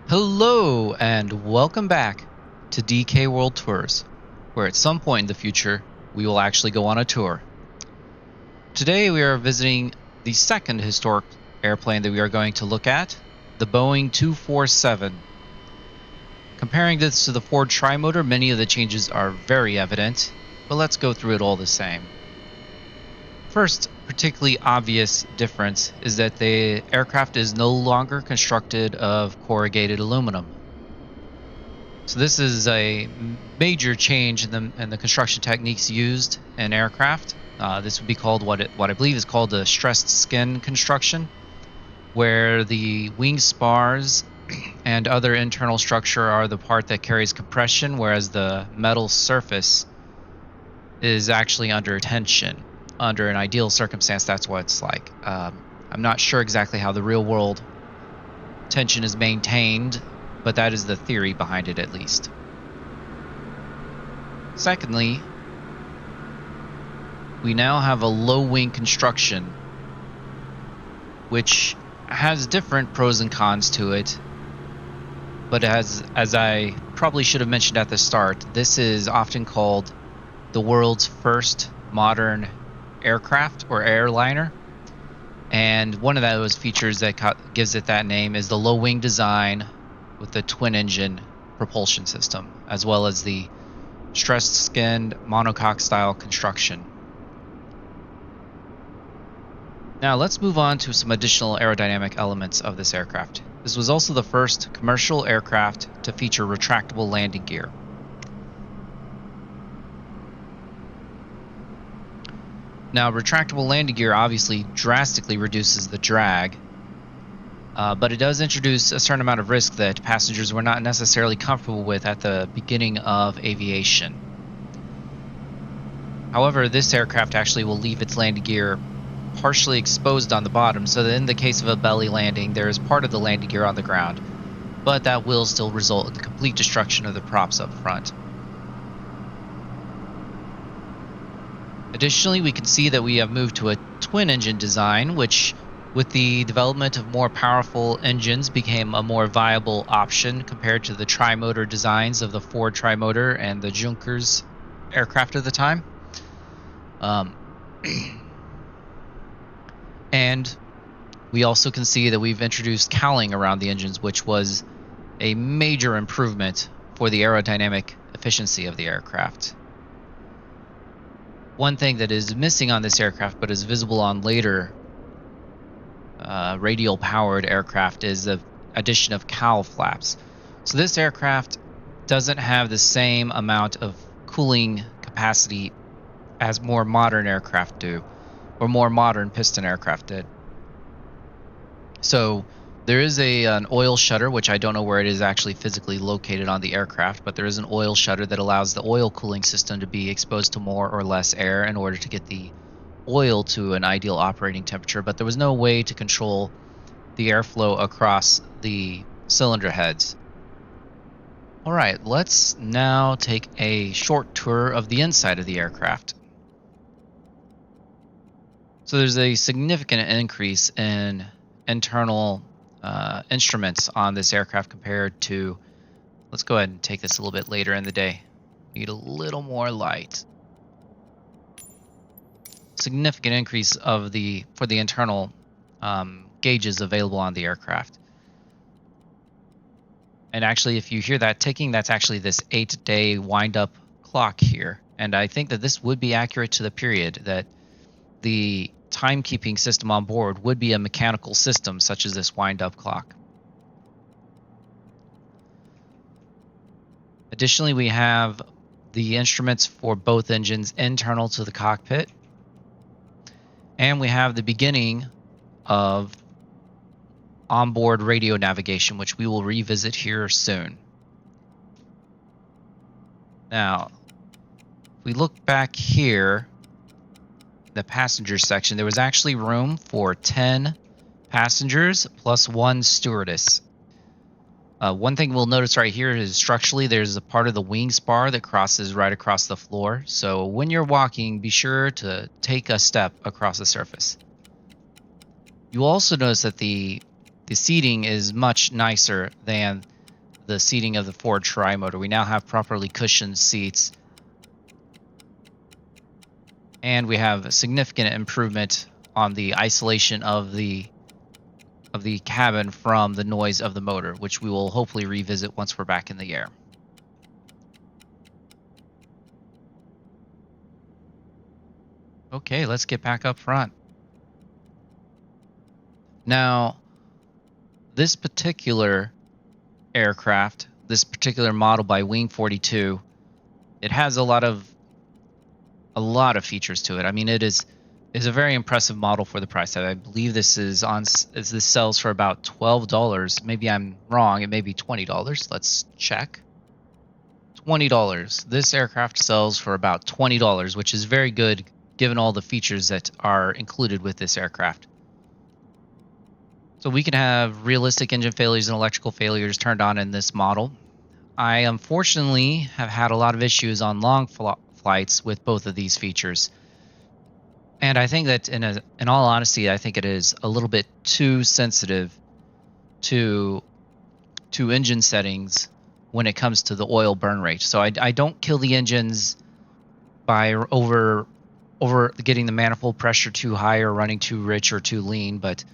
Hello and welcome back to DK World Tours, where at some point in the future we will actually go on a tour. Today we are visiting the second historic airplane that we are going to look at, the Boeing 247. Comparing this to the Ford Trimotor, many of the changes are very evident, but let's go through it all the same. First, particularly obvious difference is that the aircraft is no longer constructed of corrugated aluminum. So this is a major change in the construction techniques used in aircraft. This would be called what I believe is called a stressed skin construction, where the wing spars and other internal structure are the part that carries compression, whereas the metal surface is actually under tension. Under an ideal circumstance, that's what it's like. I'm not sure exactly how the real world tension is maintained, but that is the theory behind it at least. Secondly, we now have a low wing construction, which has different pros and cons to it. But as I probably should have mentioned at the start, this is often called the world's first modern aircraft or airliner, and one of those features that gives it that name is the low wing design with the twin engine propulsion system, as well as the stressed skinned monocoque style construction. Now let's move on to some additional aerodynamic elements of this aircraft. This was also the first commercial aircraft to feature retractable landing gear. Now, retractable landing gear obviously drastically reduces the drag, but it does introduce a certain amount of risk that passengers were not necessarily comfortable with at the beginning of aviation. However, this aircraft actually will leave its landing gear partially exposed on the bottom, so that in the case of a belly landing, there is part of the landing gear on the ground, but that will still result in the complete destruction of the props up front. Additionally, we can see that we have moved to a twin engine design, which with the development of more powerful engines became a more viable option compared to the trimotor designs of the Ford Trimotor and the Junkers aircraft at the time. And we also can see that we've introduced cowling around the engines, which was a major improvement for the aerodynamic efficiency of the aircraft. One thing that is missing on this aircraft but is visible on later radial powered aircraft is the addition of cowl flaps. So this aircraft doesn't have the same amount of cooling capacity as more modern aircraft do, or more modern piston aircraft did. So there is an oil shutter, which I don't know where it is actually physically located on the aircraft, but there is an oil shutter that allows the oil cooling system to be exposed to more or less air in order to get the oil to an ideal operating temperature, but there was no way to control the airflow across the cylinder heads. Alright, let's now take a short tour of the inside of the aircraft. So there's a significant increase in internal instruments on this aircraft compared to, let's go ahead and take this a little bit later in the day. Need a little more light. Significant increase for the internal gauges available on the aircraft. And actually, if you hear that ticking, that's actually this 8-day wind-up clock here. And I think that this would be accurate to the period, that the timekeeping system on board would be a mechanical system such as this wind-up clock. Additionally, we have the instruments for both engines internal to the cockpit, and we have the beginning of onboard radio navigation, which we will revisit here soon. Now, if we look back here, the passenger section, there was actually room for 10 passengers plus 1 stewardess. One thing we'll notice right here is structurally there's a part of the wing spar that crosses right across the floor. So when you're walking, be sure to take a step across the surface. You also notice that the seating is much nicer than the seating of the Ford Tri-Motor. We now have properly cushioned seats, and we have a significant improvement on the isolation of the cabin from the noise of the motor, which we will hopefully revisit once we're back in the air. Okay, let's get back up front. Now, this particular aircraft, this particular model by Wing 42, it has a lot of features to it. I mean, it is a very impressive model for the price. I believe this sells for about $12. Maybe I'm wrong. It may be $20. Let's check. $20. This aircraft sells for about $20, which is very good given all the features that are included with this aircraft. So we can have realistic engine failures and electrical failures turned on in this model. I unfortunately have had a lot of issues on long flights with both of these features. And I think that in all honesty, I think it is a little bit too sensitive to engine settings when it comes to the oil burn rate. So I don't kill the engines by over getting the manifold pressure too high or running too rich or too lean, but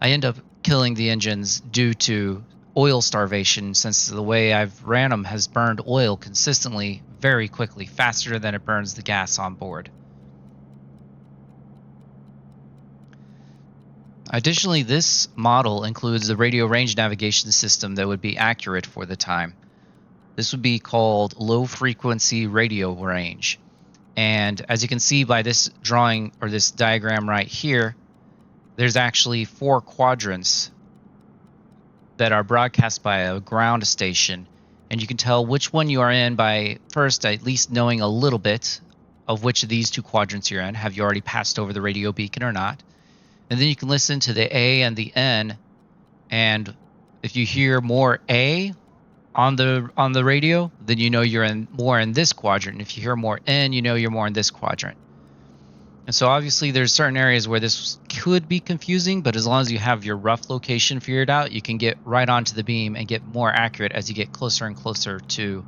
I end up killing the engines due to oil starvation, since the way I've ran them has burned oil consistently very quickly, faster than it burns the gas on board. Additionally, this model includes the radio range navigation system that would be accurate for the time. This would be called low frequency radio range. And as you can see by this drawing or this diagram right here, there's actually 4 quadrants that are broadcast by a ground station. And you can tell which one you are in by first at least knowing a little bit of which of these 2 quadrants you're in. Have you already passed over the radio beacon or not? And then you can listen to the A and the N, and if you hear more A on the radio, then you know you're more in this quadrant. And if you hear more N, you know you're more in this quadrant. And so obviously there's certain areas where this could be confusing, but as long as you have your rough location figured out, you can get right onto the beam and get more accurate as you get closer and closer to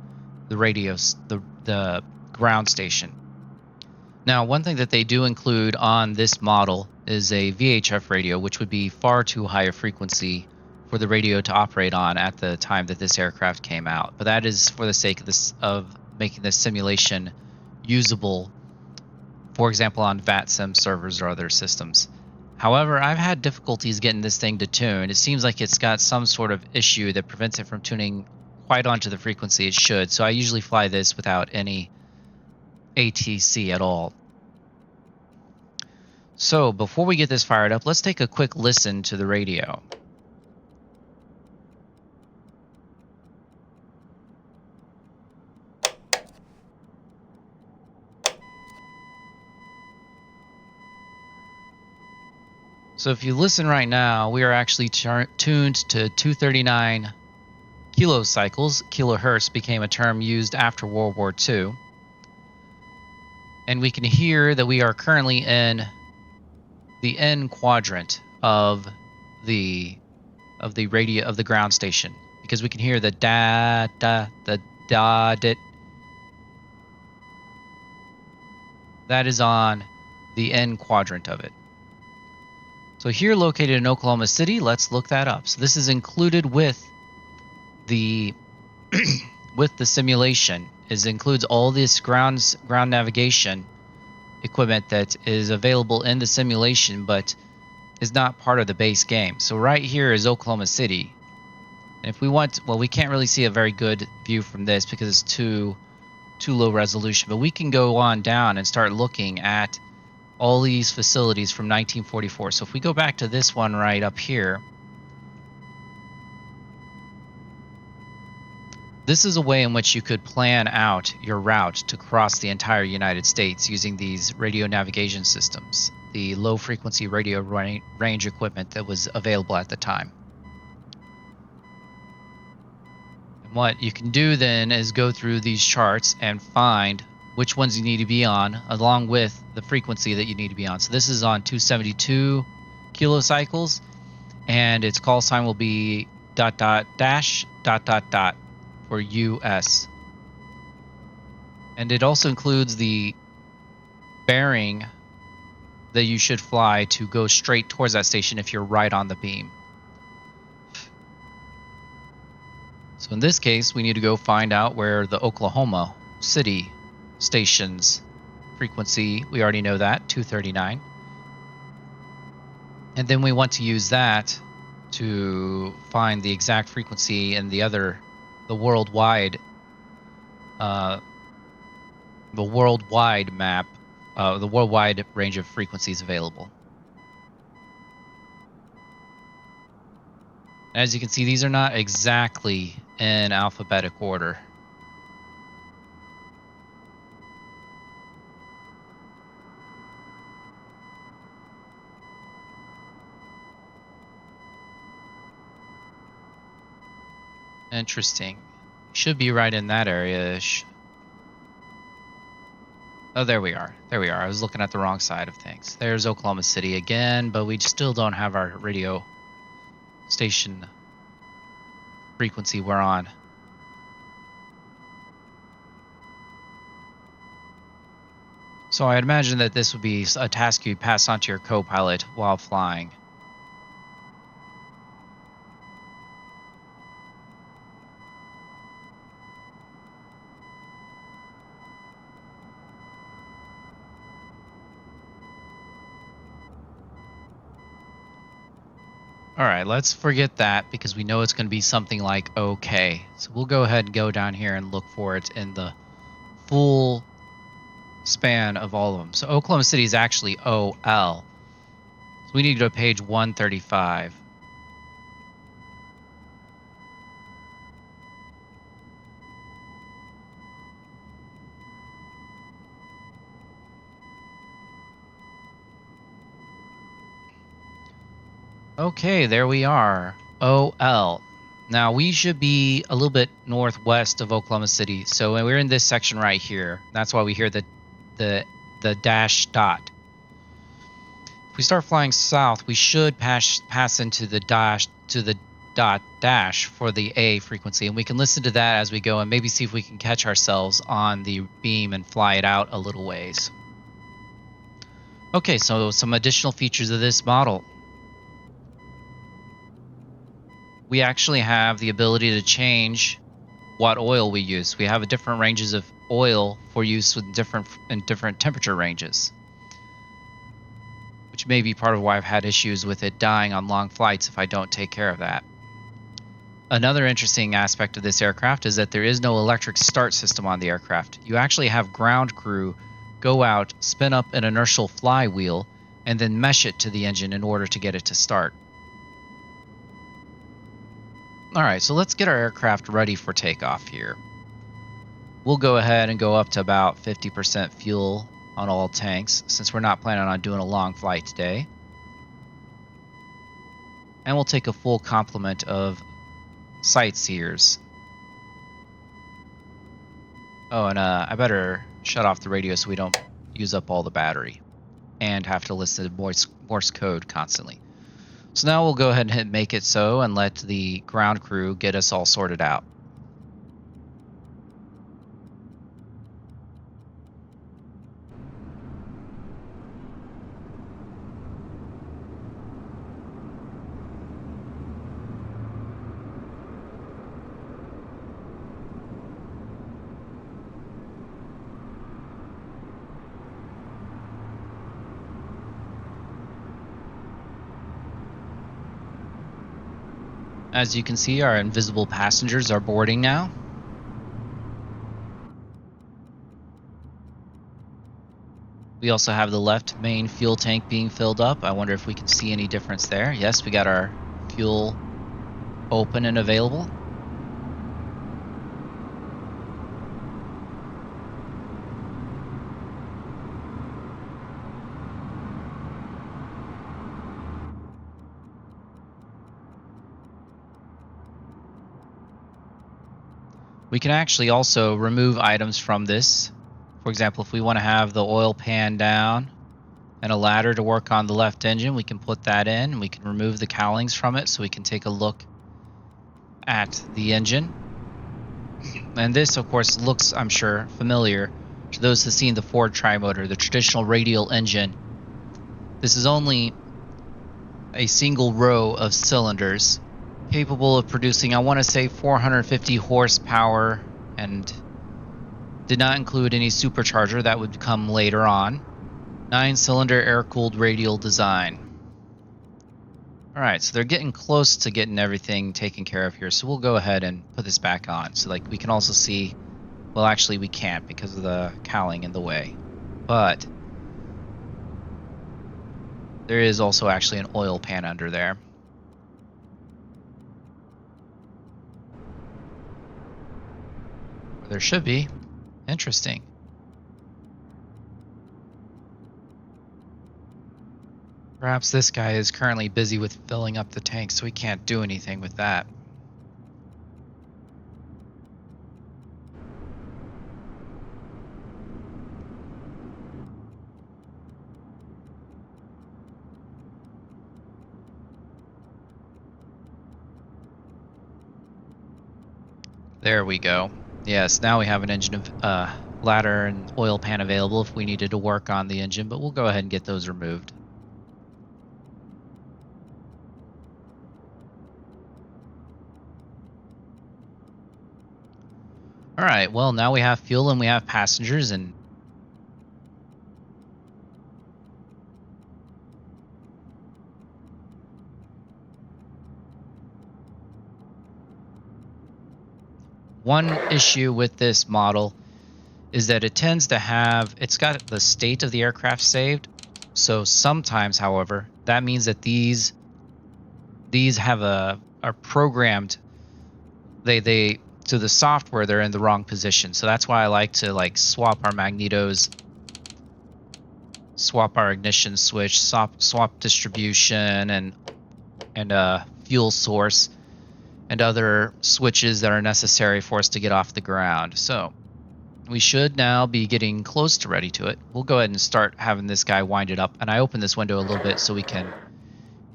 the radios, the ground station. Now, one thing that they do include on this model is a VHF radio, which would be far too high a frequency for the radio to operate on at the time that this aircraft came out. But that is for the sake of making this simulation usable, for example, on VATSIM servers or other systems. However, I've had difficulties getting this thing to tune. It seems like it's got some sort of issue that prevents it from tuning quite onto the frequency it should. So I usually fly this without any ATC at all. So before we get this fired up, let's take a quick listen to the radio. So if you listen right now, we are actually tuned to 239 kilocycles. Kilohertz became a term used after World War II. And we can hear that we are currently in the N quadrant of the radio of the ground station, because we can hear the da da, the da dit. That is on the N quadrant of it. So here, located in Oklahoma City, let's look that up. So this is included with the with the simulation. It includes all this ground navigation equipment that is available in the simulation, but is not part of the base game. So right here is Oklahoma City, and if we want, well, we can't really see a very good view from this because it's too low resolution. But we can go on down and start looking at all these facilities from 1944. So if we go back to this one right up here, this is a way in which you could plan out your route to cross the entire United States using these radio navigation systems, the low frequency radio range equipment that was available at the time. And what you can do then is go through these charts and find which ones you need to be on, along with the frequency that you need to be on. So this is on 272 kilocycles, and its call sign will be dot dot dash dot dot dot for US. And it also includes the bearing that you should fly to go straight towards that station if you're right on the beam. So in this case, we need to go find out where the Oklahoma City station's frequency, we already know that, 239. And then we want to use that to find the exact frequency in the worldwide map, the worldwide range of frequencies available. As you can see, these are not exactly in alphabetic order. Interesting. Should be right in that area-ish. Oh, there we are. There we are. I was looking at the wrong side of things. There's Oklahoma City again, but we still don't have our radio station frequency we're on. So I'd imagine that this would be a task you pass on to your co-pilot while flying. All right, let's forget that because we know it's going to be something like OK. So we'll go ahead and go down here and look for it in the full span of all of them. So Oklahoma City is actually OL. So we need to go to page 135. Okay, there we are. OL. Now we should be a little bit northwest of Oklahoma City. So when we're in this section right here, that's why we hear the dash dot. If we start flying south, we should pass into the dot dash for the A frequency, and we can listen to that as we go and maybe see if we can catch ourselves on the beam and fly it out a little ways. Okay, so some additional features of this model. We actually have the ability to change what oil we use. We have different ranges of oil for use with different temperature ranges, which may be part of why I've had issues with it dying on long flights if I don't take care of that. Another interesting aspect of this aircraft is that there is no electric start system on the aircraft. You actually have ground crew go out, spin up an inertial flywheel, and then mesh it to the engine in order to get it to start. All right, so let's get our aircraft ready for takeoff here. We'll go ahead and go up to about 50% fuel on all tanks since we're not planning on doing a long flight today. And we'll take a full complement of sightseers. Oh, and I better shut off the radio so we don't use up all the battery and have to listen to Morse code constantly. So now we'll go ahead and make it so and let the ground crew get us all sorted out. As you can see, our invisible passengers are boarding now. We also have the left main fuel tank being filled up. I wonder if we can see any difference there. Yes, we got our fuel open and available. We can actually also remove items from this. For example, if we want to have the oil pan down and a ladder to work on the left engine, we can put that in. We can remove the cowlings from it so we can take a look at the engine. And this, of course, looks, I'm sure, familiar to those who've seen the Ford Trimotor, the traditional radial engine. This is only a single row of cylinders capable of producing, I want to say, 450 horsepower, and did not include any supercharger. That would come later on. 9-cylinder air-cooled radial design. Alright, so they're getting close to getting everything taken care of here, so we'll go ahead and put this back on. So like we can also see, well actually we can't because of the cowling in the way. But there is also actually an oil pan under there. Or there should be. Interesting. Perhaps this guy is currently busy with filling up the tank, so we can't do anything with that. There we go. Yes, now we have an engine of ladder and oil pan available if we needed to work on the engine, but we'll go ahead and get those removed. All right, well, now we have fuel and we have passengers, and one issue with this model is that it tends to have, it's got the state of the aircraft saved. So sometimes, however, that means that these have are programmed, they to the software, they're in the wrong position. So that's why I like to swap our magnetos, swap our ignition switch, swap distribution and fuel source and other switches that are necessary for us to get off the ground. So we should now be getting close to ready to it. We'll go ahead and start having this guy wind it up, and I open this window a little bit so we can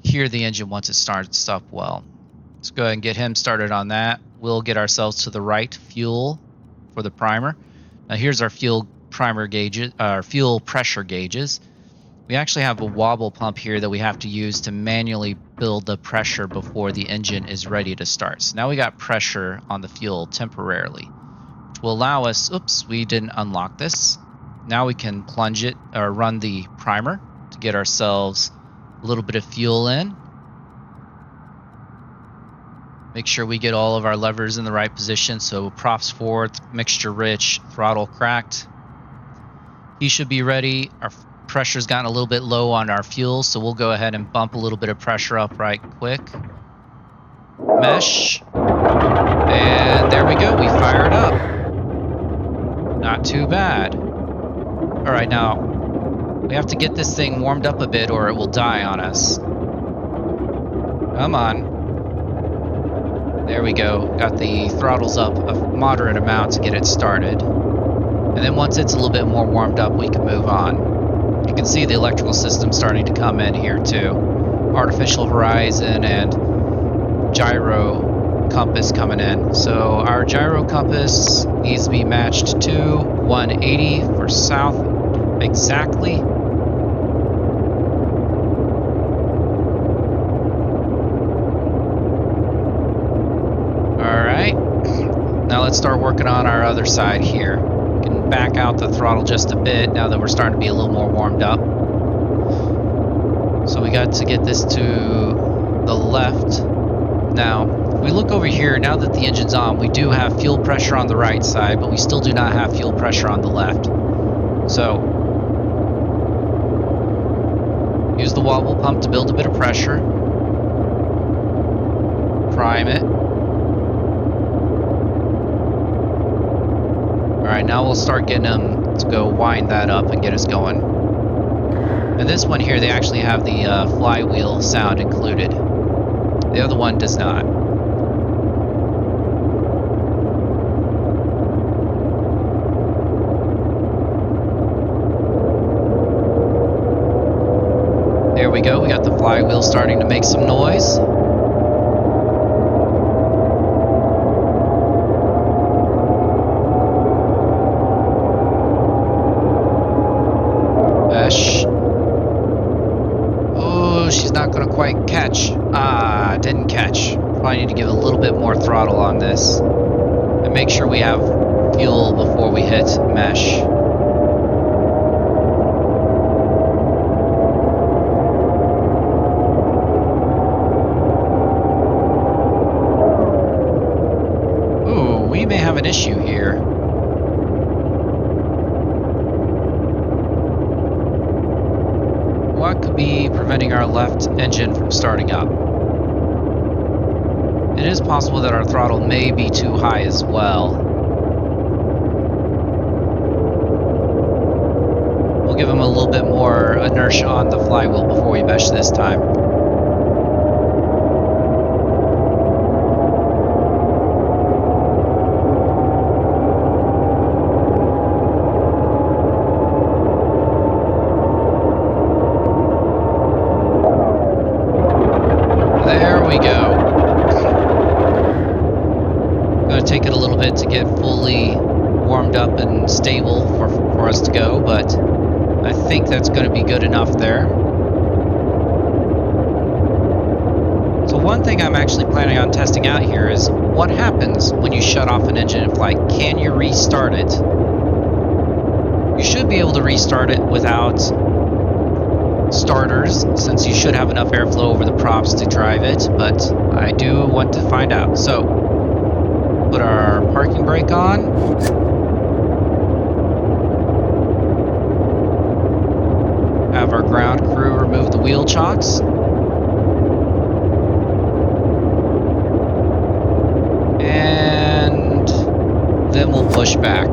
hear the engine once it starts up well. Let's go ahead and get him started on that. We'll get ourselves to the right fuel for the primer. Now here's our fuel primer gauges, our fuel pressure gauges. We actually have a wobble pump here that we have to use to manually build the pressure before the engine is ready to start. So now we got pressure on the fuel temporarily, which will allow us, oops, we didn't unlock this. Now we can plunge it or run the primer to get ourselves a little bit of fuel in. Make sure we get all of our levers in the right position. So props forward, mixture rich, throttle cracked. He should be ready. Our pressure's gotten a little bit low on our fuel, so we'll go ahead and bump a little bit of pressure up right quick. Mesh. And there we go, we fire it up. Not too bad. All right, now we have to get this thing warmed up a bit or it will die on us. Come on. There we go. Got the throttles up a moderate amount to get it started. And then once it's a little bit more warmed up, we can move on. You can see the electrical system starting to come in here too. Artificial horizon and gyro compass coming in. So our gyro compass needs to be matched to 180 for south exactly. Now let's start working on our other side here. We can back out the throttle just a bit now that we're starting to be a little more warmed up. So we got to get this to the left. Now, if we look over here, now that the engine's on, we do have fuel pressure on the right side, but we still do not have fuel pressure on the left. So, use the wobble pump to build a bit of pressure. Prime it. Alright, now we'll start getting them to go wind that up and get us going. And this one here, they actually have the flywheel sound included. The other one does not. There we go, we got the flywheel starting to make some noise. probably need to give a little bit more throttle on this and make sure we have fuel before we hit mesh. Ooh, we may have an issue here. What could be preventing our left engine from starting up? It is possible that our throttle may be too high as well. We'll give him a little bit more inertia on the flywheel before we mesh this time. There we go. Going to take it a little bit to get fully warmed up and stable for us to go, but I think that's going to be good enough there. So one thing I'm actually planning on testing out here is what happens when you shut off an engine in flight. Can you restart it? You should be able to restart it without starters, since you should have enough airflow over the props to drive it, but I do want to find out. So, put our parking brake on. Have our ground crew remove the wheel chocks. And then we'll push back.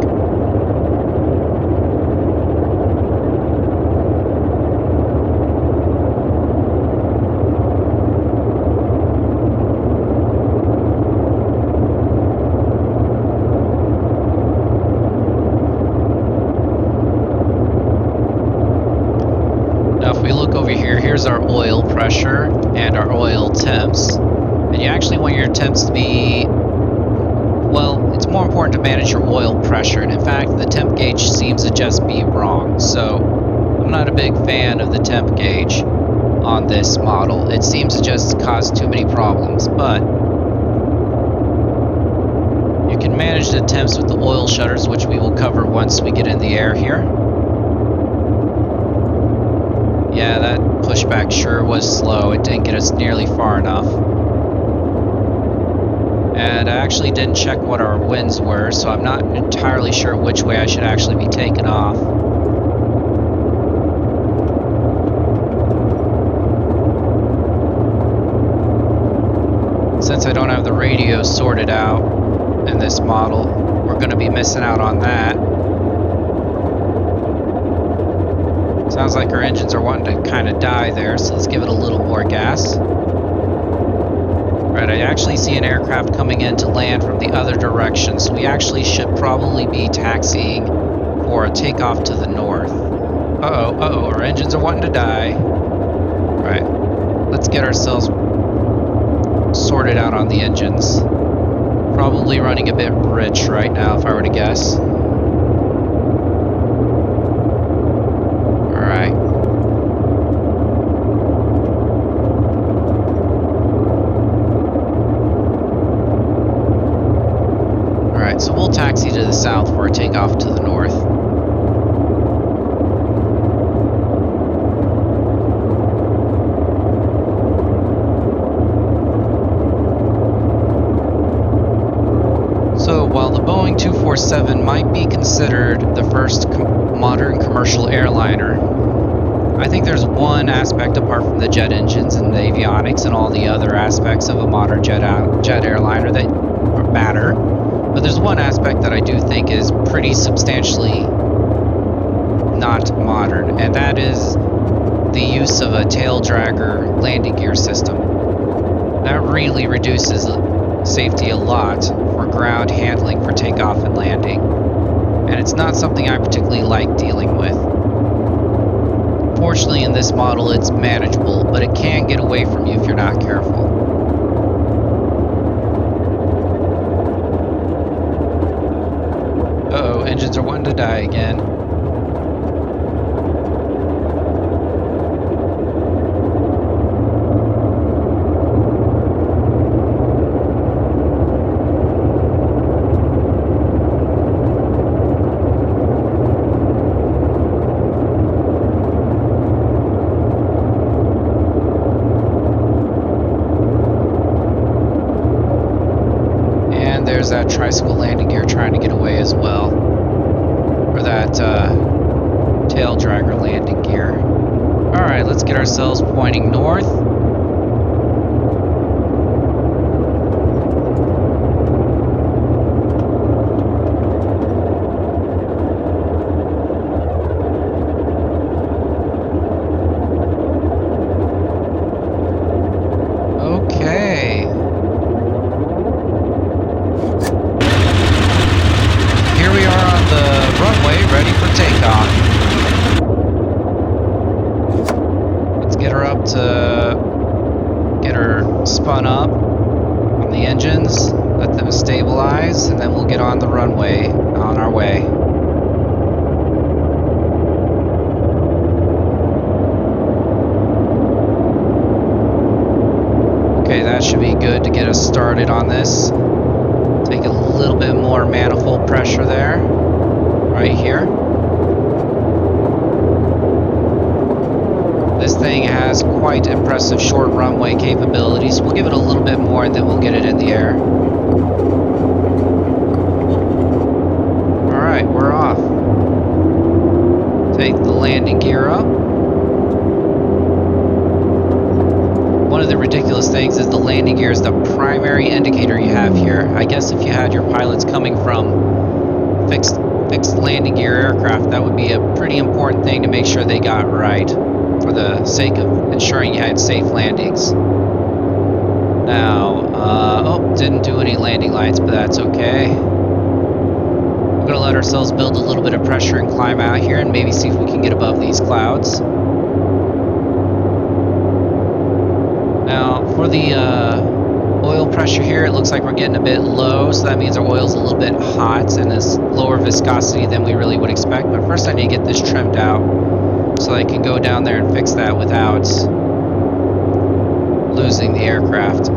Here's our oil pressure and our oil temps. And you actually want your temps to be, well, it's more important to manage your oil pressure. And in fact, the temp gauge seems to just be wrong. So I'm not a big fan of the temp gauge on this model. It seems to just cause too many problems. But you can manage the temps with the oil shutters, which we will cover once we get in the air here. Yeah, that pushback sure was slow. It didn't get us nearly far enough. And I actually didn't check what our winds were, so I'm not entirely sure which way I should actually be taking off. Since I don't have the radio sorted out in this model, we're going to be missing out on that. Sounds like our engines are wanting to kind of die there, so let's give it a little more gas. Right, I actually see an aircraft coming in to land from the other direction, so we actually should probably be taxiing for a takeoff to the north. Uh-oh, our engines are wanting to die. Right, let's get ourselves sorted out on the engines. Probably running a bit rich right now, if I were to guess. So we'll taxi to the south for a takeoff to the north. So while the Boeing 247 might be considered the first modern commercial airliner, I think there's one aspect apart from the jet engines and the avionics and all the other aspects of a modern jet airliner that matter. But there's one aspect that I do think is pretty substantially not modern, and that is the use of a tail dragger landing gear system. That really reduces safety a lot for ground handling for takeoff and landing, and it's not something I particularly like dealing with. Fortunately, in this model it's manageable, but it can get away from you if you're not careful. Uh-oh, engines are wanting to die again. there's that tricycle landing gear trying to get away as well. Or that tail dragger landing gear. Alright, let's get ourselves pointing north. Ready for takeoff. Let's get her up to get her spun up on the engines, let them stabilize, and then we'll get on the runway on our way. Okay, that should be good to get us started on this. Take a little bit more manifold pressure there. Right here. This thing has quite impressive short runway capabilities. We'll give it a little bit more and then we'll get it in the air. Alright, we're off. Take the landing gear up. One of the ridiculous things is the landing gear is the primary indicator you have here. I guess if you had your pilots coming from fixed landing gear aircraft, that would be a pretty important thing to make sure they got right for the sake of ensuring you had safe landings. Now, oh, didn't do any landing lights, but that's okay. We're going to let ourselves build a little bit of pressure and climb out here and maybe see if we can get above these clouds. Now, for the oil pressure here, it looks like we're getting a bit low, so that means our oil's a little bit hot and is lower viscosity than we really would expect. But first I need to get this trimmed out so I can go down there and fix that without losing the aircraft.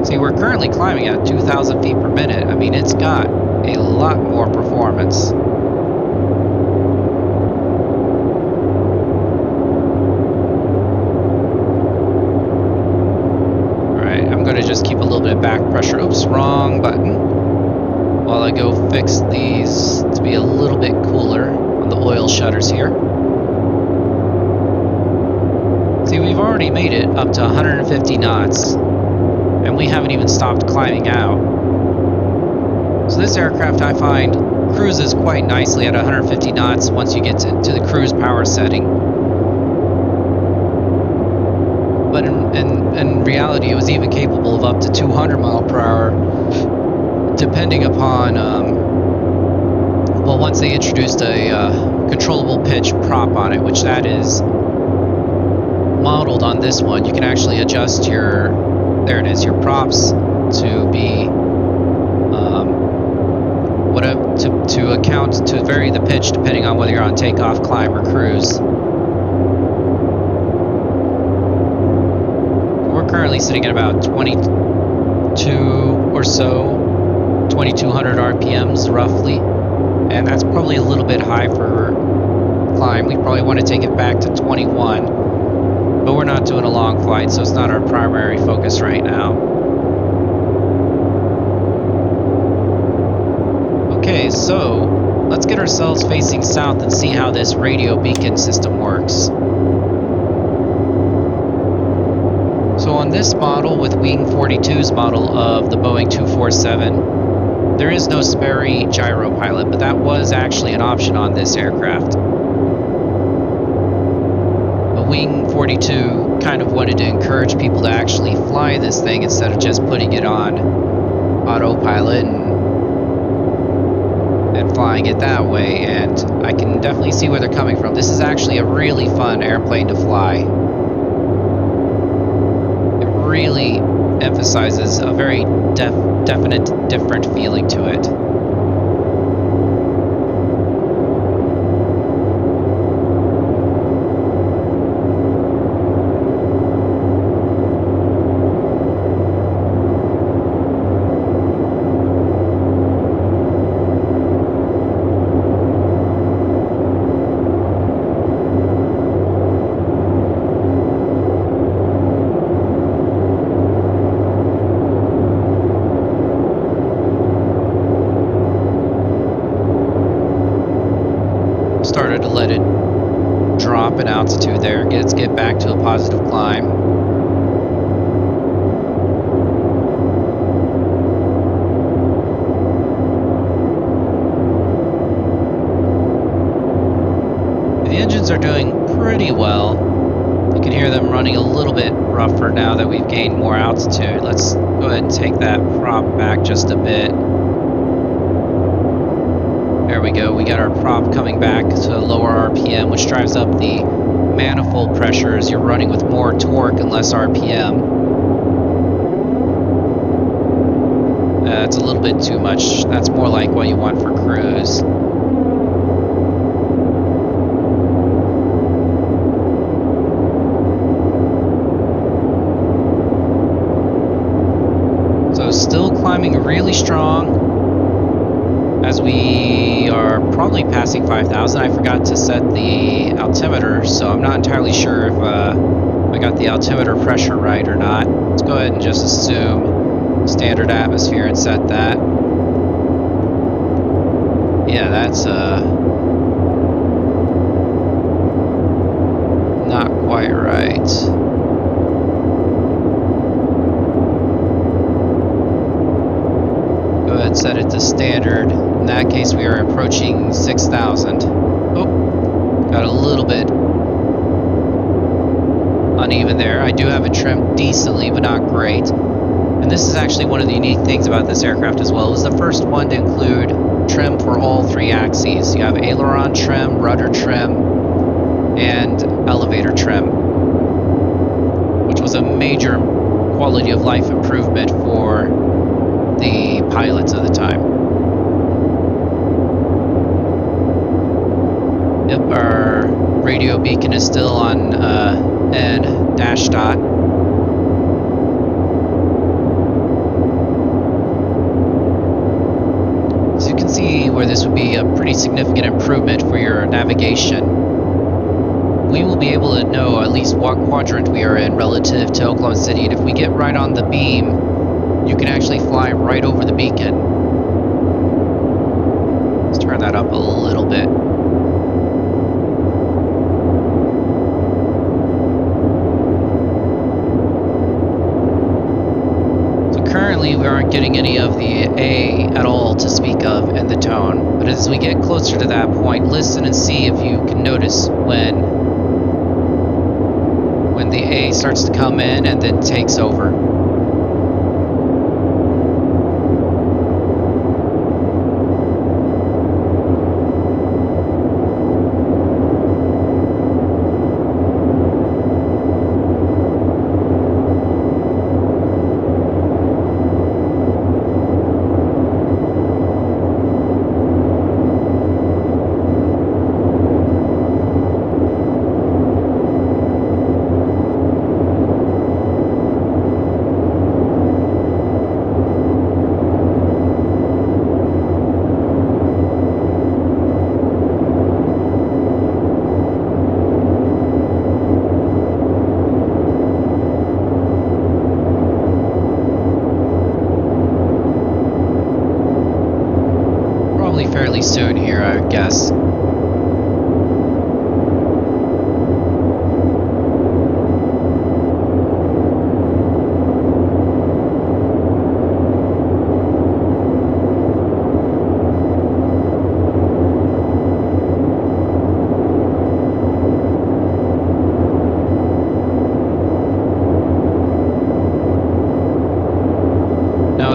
See, we're currently climbing at 2,000 feet per minute. I mean, it's got a lot more performance. Just keep a little bit of back pressure. Oops, wrong button. While I go fix these to be a little bit cooler on the oil shutters here. See, we've already made it up to 150 knots, and we haven't even stopped climbing out. So this aircraft, I find, cruises quite nicely at 150 knots once you get to the cruise power setting. But in reality, it was even capable of up to 200 mile per hour, depending upon, well, once they introduced a controllable pitch prop on it, which that is modeled on this one. You can actually adjust your, there it is, your props to be, to account, to vary the pitch depending on whether you're on takeoff, climb, or cruise. Currently sitting at about 22 or so, 2200 RPMs roughly, and that's probably a little bit high for climb. We probably want to take it back to 21, but we're not doing a long flight, so it's not our primary focus right now. Okay, so let's get ourselves facing south and see how this radio beacon system works. So on this model with Wing 42's model of the Boeing 247, there is no Sperry gyro pilot, but that was actually an option on this aircraft. The Wing 42 kind of wanted to encourage people to actually fly this thing instead of just putting it on autopilot and flying it that way, and I can definitely see where they're coming from. This is actually a really fun airplane to fly. Really emphasizes a very definite, different feeling to it. here. Let's get back to a positive climb. The engines are doing pretty well. You can hear them running a little bit rougher now that we've gained more altitude. Let's go ahead and take that prop back just a bit. There we go. We got our prop coming back to a lower RPM, which drives up the manifold pressure as you're running with more torque and less RPM. That's a little bit too much. That's more like what you want for cruise. So still climbing really strong as we are probably passing 5,000. I forgot to set the altimeter, so I'm not entirely sure if I got the altimeter pressure right or not. Let's go ahead and just assume standard atmosphere and set that. Yeah, that's not quite right. Go ahead and set it to standard. In that case, we are approaching 6,000. Oh, got a little bit uneven there. I do have it trimmed decently, but not great. And this is actually one of the unique things about this aircraft as well. It was the first one to include trim for all three axes. You have aileron trim, rudder trim, and elevator trim, which was a major quality of life improvement for the pilots at the time. Yep, our radio beacon is still on N dash dot. So you can see where this would be a pretty significant improvement for your navigation. We will be able to know at least what quadrant we are in relative to Oklahoma City, and if we get right on the beam, you can actually fly right over the beacon. Let's turn that up a little bit. Currently, we aren't getting any of the A at all to speak of in the tone, but as we get closer to that point, listen and see if you can notice when the A starts to come in and then takes over. Fairly soon here, I would guess.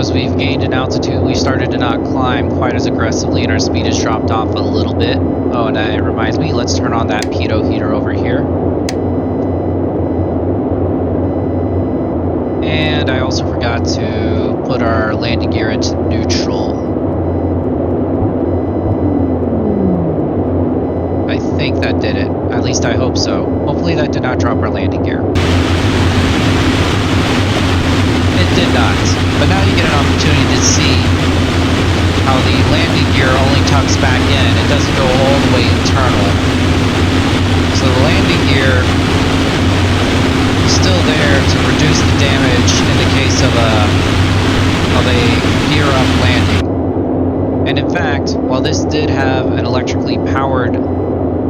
As we've gained in altitude, we started to not climb quite as aggressively and our speed has dropped off a little bit. Oh, and it reminds me, let's turn on that pitot heater over here. And I also forgot to put our landing gear into neutral. I think that did it. At least I hope so. Hopefully that did not drop our landing gear. It did not, but now you get an opportunity to see how the landing gear only tucks back in. It doesn't go all the way internal. So the landing gear is still there to reduce the damage in the case of a gear up landing. And in fact, while this did have an electrically powered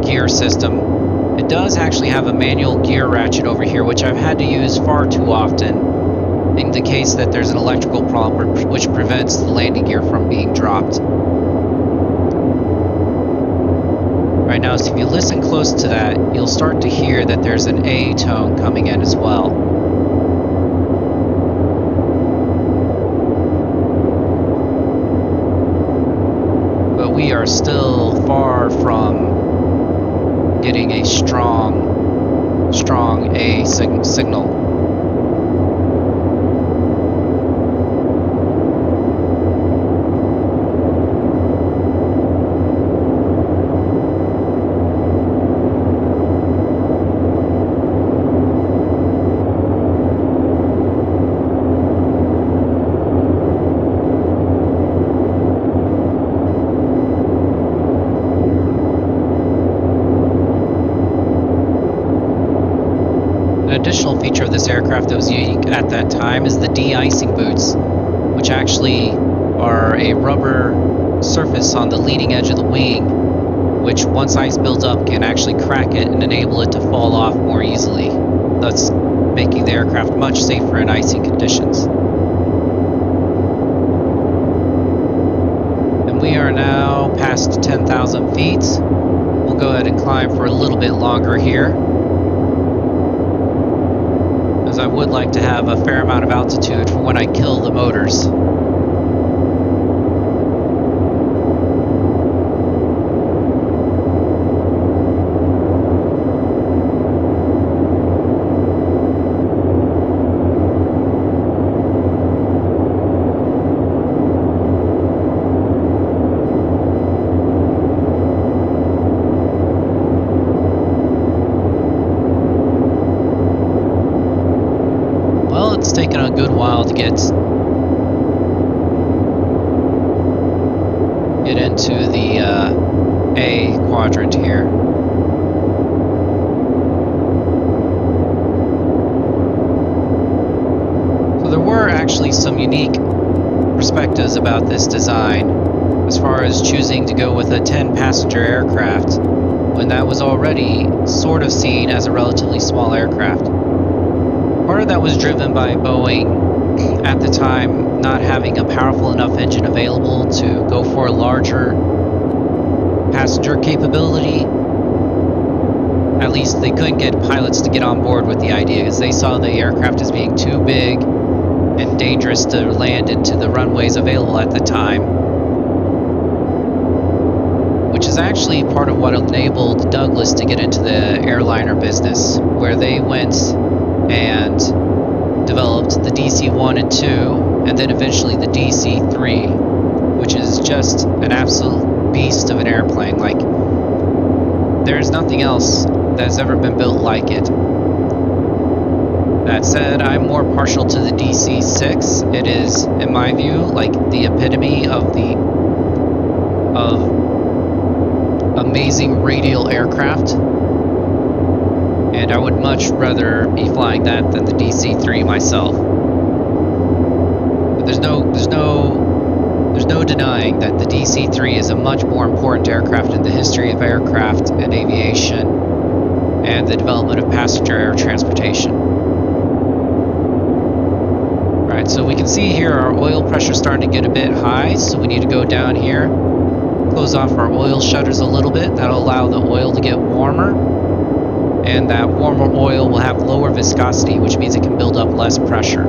gear system, it does actually have a manual gear ratchet over here, which I've had to use far too often in the case that there's an electrical problem which prevents the landing gear from being dropped. Right now, so if you listen close to that, you'll start to hear that there's an A tone coming in as well. But we are still far from getting a strong A signal. Additional feature of this aircraft that was unique at that time is the de-icing boots, which actually are a rubber surface on the leading edge of the wing, which once ice builds up can actually crack it and enable it to fall off more easily, thus making the aircraft much safer in icy conditions. And we are now past 10,000 feet. We'll go ahead and climb for a little bit longer here, as I would like to have a fair amount of altitude for when I kill the motors. It's taken a good while to get into the A quadrant here. So there were actually some unique perspectives about this design as far as choosing to go with a 10-passenger aircraft when that was already sort of seen as a relatively small aircraft. Part of that was driven by Boeing at the time not having a powerful enough engine available to go for a larger passenger capability. At least they couldn't get pilots to get on board with the idea because they saw the aircraft as being too big and dangerous to land into the runways available at the time, which is actually part of what enabled Douglas to get into the airliner business, where they went and developed the DC-1 and 2, and then eventually the DC-3, which is just an absolute beast of an airplane. Like, there's nothing else that's ever been built like it. That said, I'm more partial to the DC-6. It is, in my view, like the epitome of amazing radial aircraft. And I would much rather be flying that than the DC-3 myself. But there's no denying that the DC-3 is a much more important aircraft in the history of aircraft and aviation and the development of passenger air transportation. Alright, so we can see here our oil pressure starting to get a bit high, so we need to go down here, close off our oil shutters a little bit. That'll allow the oil to get warmer. And that warmer oil will have lower viscosity, which means it can build up less pressure.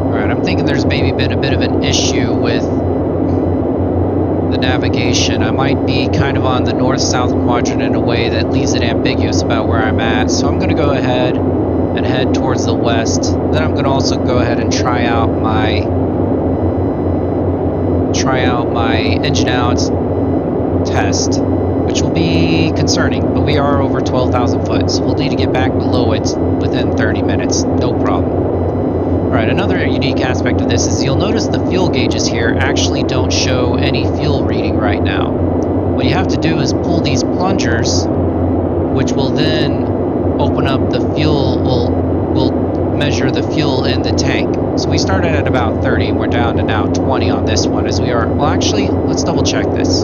Alright, I'm thinking there's maybe been a bit of an issue with the navigation. I might be kind of on the north-south quadrant in a way that leaves it ambiguous about where I'm at. So I'm going to go ahead and head towards the west. Then I'm going to also go ahead and try out my engine out test, which will be concerning, but we are over 12,000 foot, so we'll need to get back below it within 30 minutes, no problem. Alright, another unique aspect of this is you'll notice the fuel gauges here actually don't show any fuel reading right now. What you have to do is pull these plungers, which will then open up the fuel, we'll measure the fuel in the tank. So we started at about 30 and we're down to now 20 on this one as we are. Well, actually, let's double check this.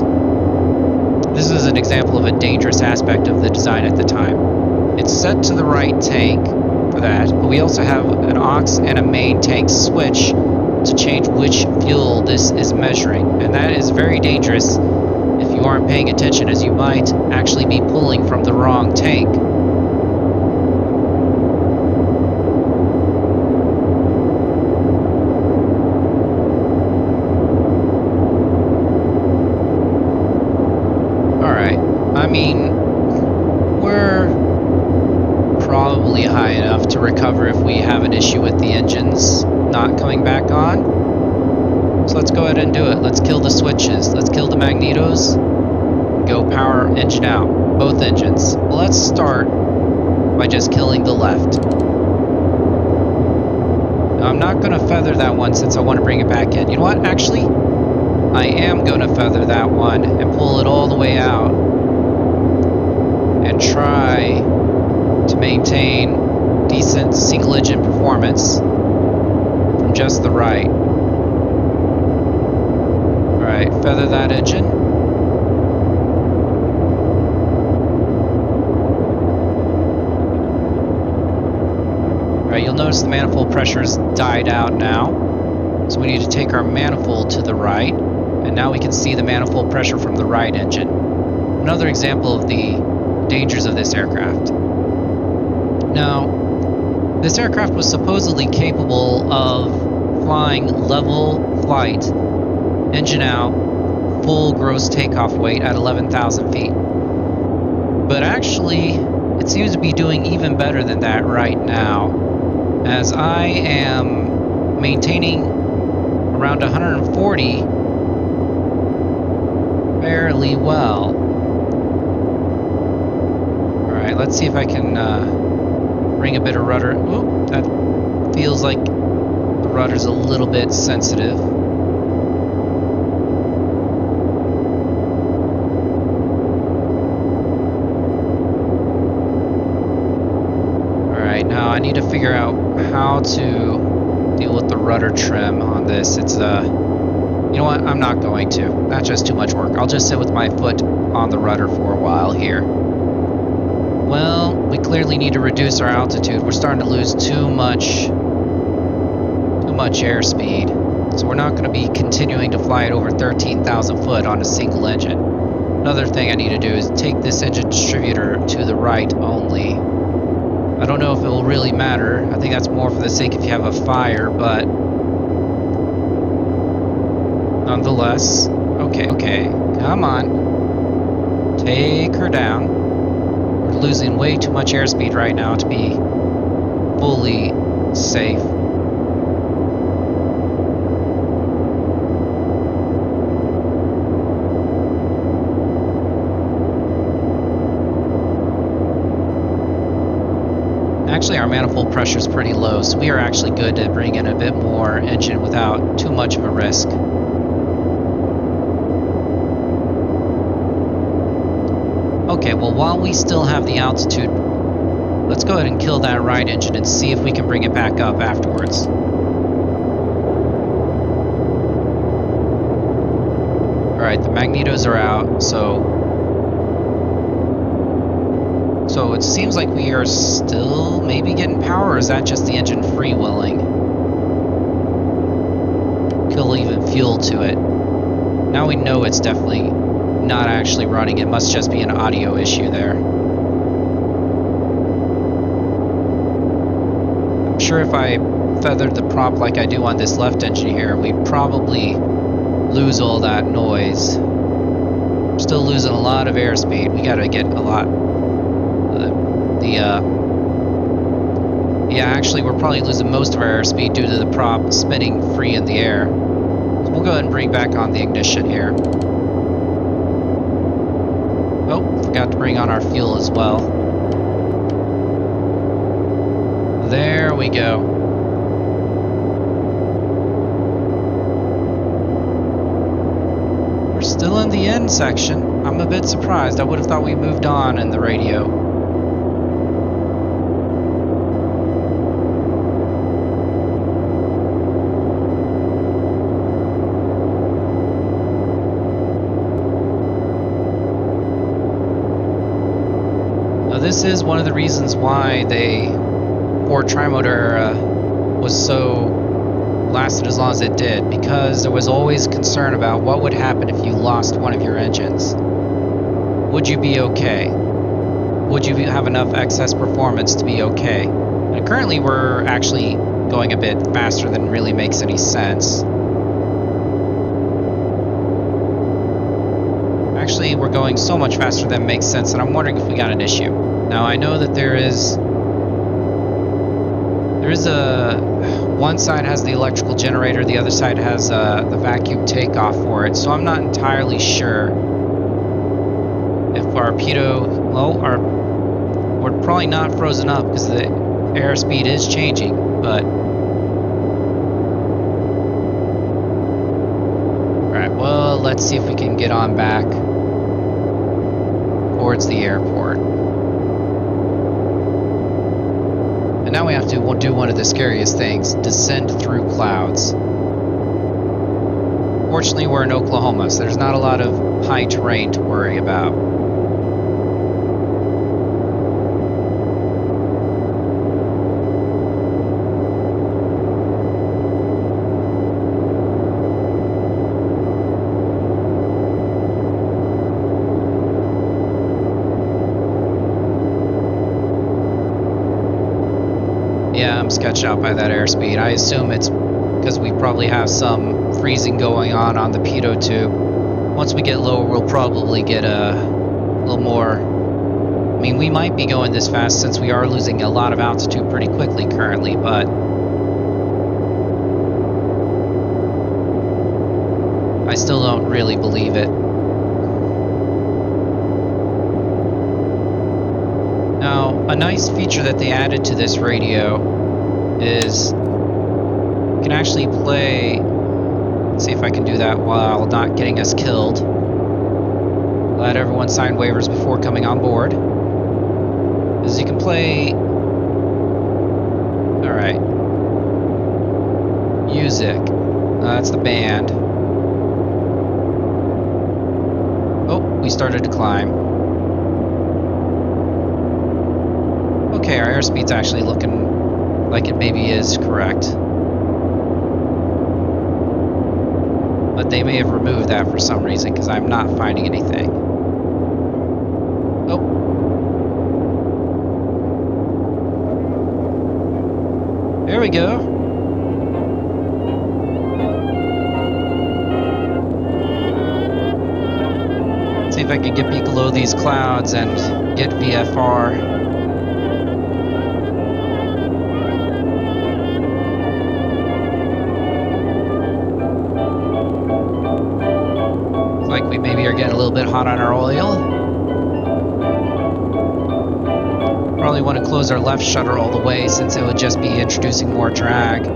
This is an example of a dangerous aspect of the design at the time. It's set to the right tank for that, but we also have an aux and a main tank switch to change which fuel this is measuring, and that is very dangerous if you aren't paying attention, as you might actually be pulling from the wrong tank. Alright, I mean, we're probably high enough to recover if we have an issue with the engines not coming back on. So let's go ahead and do it. Let's kill the switches. Let's kill the magnetos. Go power engine out. Both engines. Well, let's start by just killing the left. Now, I'm not going to feather that one since I want to bring it back in. You know what? Actually, I am going to feather that one and pull it all the way out and try to maintain decent single engine performance from just the right. Alright, feather that engine. Alright, you'll notice the manifold pressure's died out now. So we need to take our manifold to the right, and now we can see the manifold pressure from the right engine. Another example of the dangers of this aircraft. Now, this aircraft was supposedly capable of flying level flight, engine out, full gross takeoff weight at 11,000 feet. But actually, it seems to be doing even better than that right now, as I am maintaining around 140 fairly well. Alright, let's see if I can bring a bit of rudder. Oop, that feels like the rudder's a little bit sensitive. Alright, now I need to figure out how to deal with the rudder trim on this. It's you know what? I'm not going to. That's just too much work. I'll just sit with my foot on the rudder for a while here. Well, we clearly need to reduce our altitude. We're starting to lose too much airspeed. So we're not going to be continuing to fly at over 13,000 foot on a single engine. Another thing I need to do is take this engine distributor to the right only. I don't know if it will really matter. I think that's more for the sake if you have a fire, but nonetheless. Okay, come on. Take her down. We're losing way too much airspeed right now to be fully safe. Actually, our manifold pressure is pretty low, so we are actually good to bring in a bit more engine without too much of a risk. Okay, well, while we still have the altitude, let's go ahead and kill that right engine and see if we can bring it back up afterwards. Alright, the magnetos are out, so it seems like we are still maybe getting power, or is that just the engine freewheeling? Kill even fuel to it. Now we know it's definitely not actually running. It must just be an audio issue there. I'm sure if I feathered the prop like I do on this left engine here, we probably lose all that noise. We're still losing a lot of airspeed. We gotta get a lot. Yeah, actually we're probably losing most of our airspeed due to the prop spinning free in the air. So we'll go ahead and bring back on the ignition here. Oh, forgot to bring on our fuel as well. There we go. We're still in the end section. I'm a bit surprised. I would have thought we moved on in the radio. this is one of the reasons why the Ford Trimotor era lasted as long as it did, because there was always concern about what would happen if you lost one of your engines. Would you be okay? Would you have enough excess performance to be okay? And currently we're actually going a bit faster than really makes any sense. Actually, we're going so much faster than makes sense, and I'm wondering if we got an issue. Now, I know that there is one side has the electrical generator, the other side has the vacuum takeoff for it, so I'm not entirely sure if our pitot, we're probably not frozen up because the airspeed is changing, but alright, well, let's see if we can get on back towards the airport. And now we have to do one of the scariest things, descend through clouds. Fortunately, we're in Oklahoma, so there's not a lot of high terrain to worry about. Yeah, I'm sketched out by that airspeed. I assume it's because we probably have some freezing going on the pitot tube. Once we get lower, we'll probably get a little more. I mean, we might be going this fast since we are losing a lot of altitude pretty quickly currently, but I still don't really believe it. Now, a nice feature that they added to this radio is you can actually play. Let's see if I can do that while not getting us killed. Let everyone sign waivers before coming on board. Is you can play. Alright. Music. That's the band. Oh, we started to climb. Okay, our airspeed's actually looking like it maybe is correct. But they may have removed that for some reason because I'm not finding anything. Oh. There we go. See if I can get below these clouds and get VFR. Like we maybe are getting a little bit hot on our oil. Probably want to close our left shutter all the way since it would just be introducing more drag.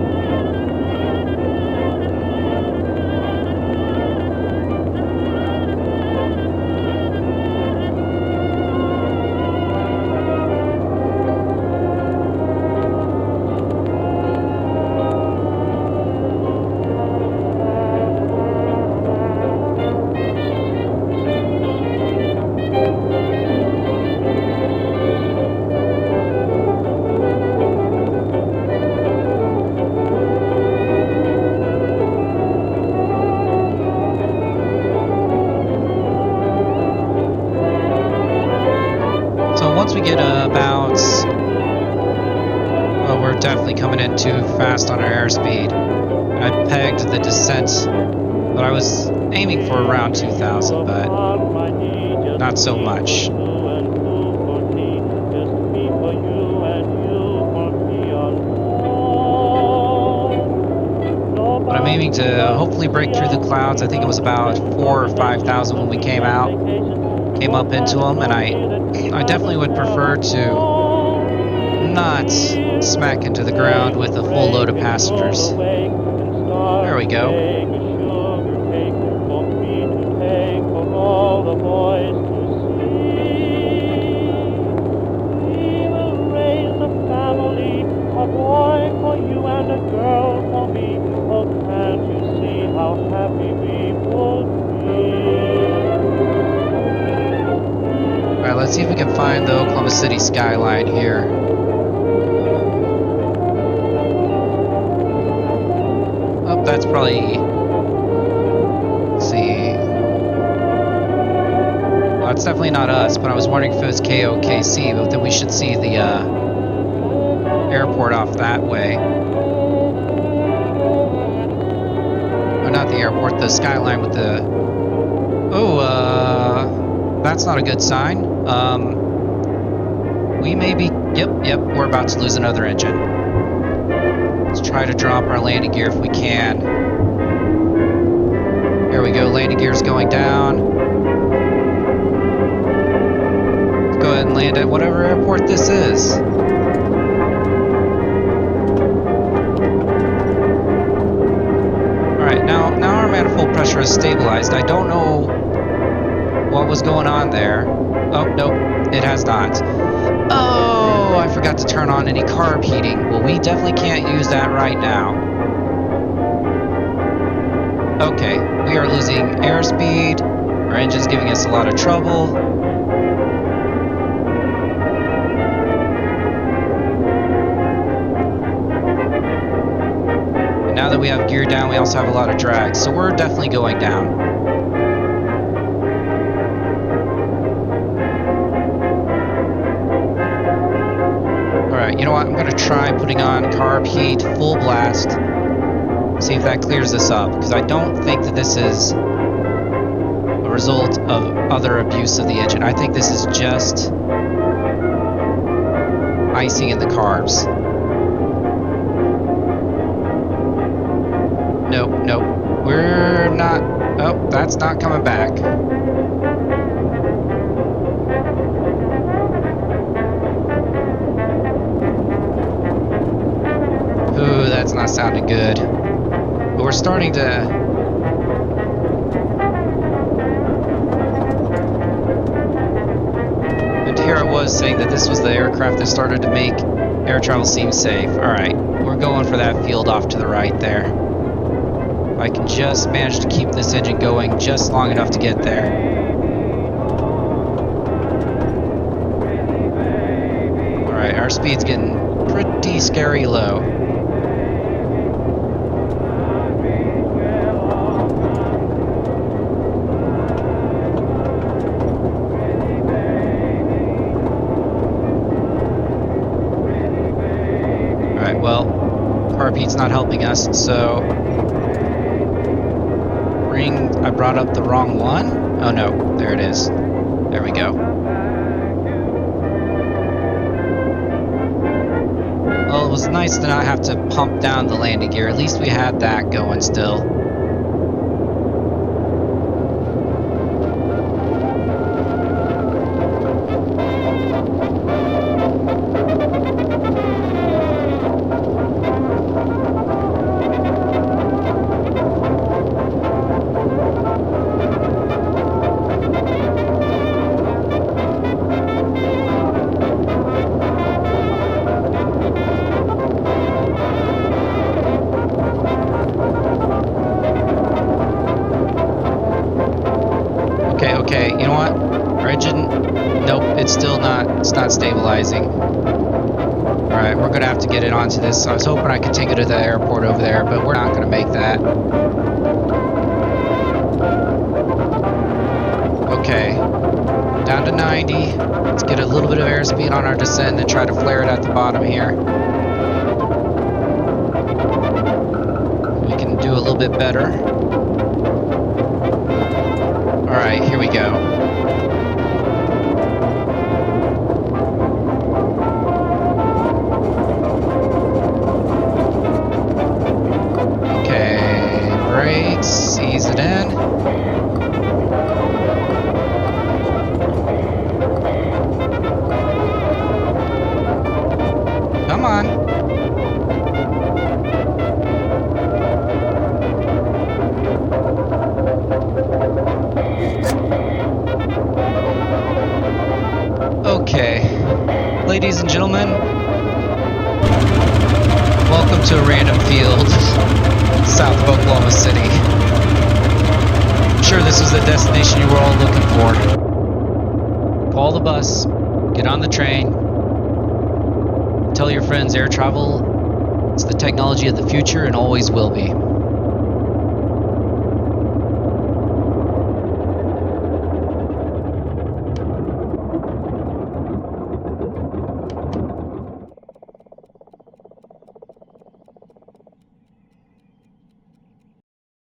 Once we get about, well, we're definitely coming in too fast on our airspeed. I pegged the descent, but I was aiming for around 2,000, but not so much. But I'm aiming to hopefully break through the clouds. I think it was about 4,000 or 5,000 when we came up into them, and I definitely would prefer to not smack into the ground with a full load of passengers. There we go. let's see if we can find the Oklahoma City skyline here. Oh, that's probably... Let's see. Well, it's definitely not us, but I was wondering if it was KOKC, but then we should see the airport off that way. Or not the airport, the skyline with the... Oh, that's not a good sign. We may be... Yep, we're about to lose another engine. Let's try to drop our landing gear if we can. Here we go, landing gear's going down. Let's go ahead and land at whatever airport this is. Alright, now our manifold pressure is stabilized. I don't know what was going on there. Oh, nope, it has not. Oh, I forgot to turn on any carb heating. Well, we definitely can't use that right now. Okay, we are losing airspeed. Our engine's giving us a lot of trouble. And now that we have gear down, we also have a lot of drag. So we're definitely going down. You know what, I'm going to try putting on carb heat, full blast, see if that clears this up, because I don't think that this is a result of other abuse of the engine. I think this is just icing in the carbs. Nope, we're not, oh, that's not coming back. Ooh, that's not sounding good. But we're starting to... And here I was saying that this was the aircraft that started to make air travel seem safe. Alright, we're going for that field off to the right there. If I can just manage to keep this engine going just long enough to get there. Alright, our speed's getting pretty scary low. Carb heat's not helping us, so I brought up the wrong one. Oh no, there it is. There we go. Well, it was nice to not have to pump down the landing gear. At least we had that going still. Okay, you know what? Our engine, nope, it's not stabilizing. Alright, we're gonna have to get it onto this. I was hoping I could take it to the airport over there, but we're not gonna make that. Okay, down to 90. Let's get a little bit of airspeed on our descent and then try to flare it at the bottom here. We can do a little bit better. Alright, here we go. Okay, brakes, ease it in. Come on. Okay, ladies and gentlemen, welcome to a random field south of Oklahoma City. I'm sure this was the destination you were all looking for. follow the bus, get on the train, tell your friends air travel is the technology of the future and always will be.